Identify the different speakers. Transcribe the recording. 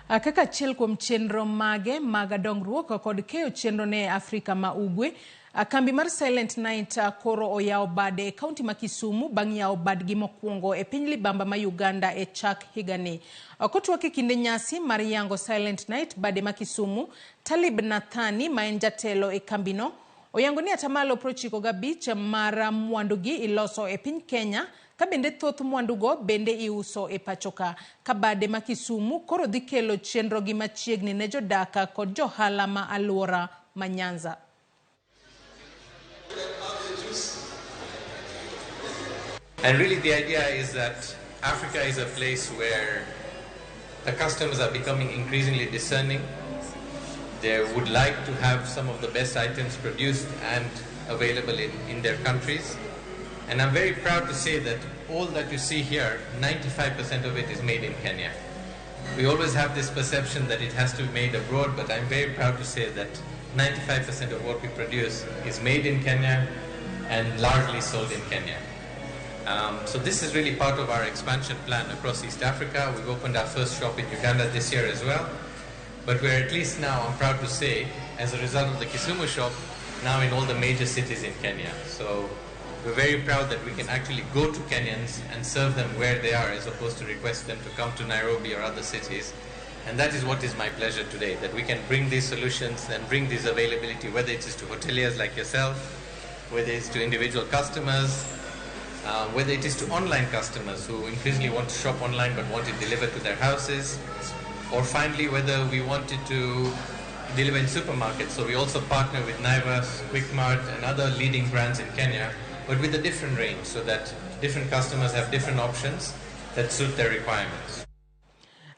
Speaker 1: Kaka achiel kuom chenro mage mag dongruok kod keyo chenro ne Afrika ma Ugwe, kambi mar Silent Night koro oyao bade kaunti ma Kisumu bang' yao badgi mokwongo e piny libamba ma Uganda e chak higani. Kotuak e kinde nyasi mar yango Silent Night bade ma Kisumu, Talib Nathani ma en jatelo e kambino oyango ni atamalo 95 mar mwandugi iloso e piny Kenya, ka bende thoth mwandugo bende iuso e pachoka. Ka bade ma Kisumu koro dhi kelo chenro gi machiegni ne jodaka kod johala ma aluora ma Nyanza.
Speaker 2: And really the idea is that Africa is a place where the customers are becoming increasingly discerning. They would like to have some of the best items produced and available in their countries. And I'm very proud to say that all that you see here, 95% of it is made in Kenya. We always have this perception that it has to be made abroad, but I'm very proud to say that 95% of what we produce is made in Kenya and largely sold in Kenya. So this is really part of our expansion plan across East Africa. We've opened our first shop in Uganda this year as well. But we're at least now, I'm proud to say, as a result of the Kisumu shop, now in all the major cities in Kenya. So we're very proud that we can actually go to Kenyans and serve them where they are, as opposed to request them to come to Nairobi or other cities. And that is what is my pleasure today, that we can bring these solutions and bring this availability, whether it is to hoteliers like yourself, whether it's to individual customers, whether it is to online customers who increasingly want to shop online but want it delivered to their houses, or finally whether we wanted to deliver in supermarkets. So we also partner with Naivas, Quickmart and other leading brands in Kenya, but with a different range so that different customers have different options that suit their requirements.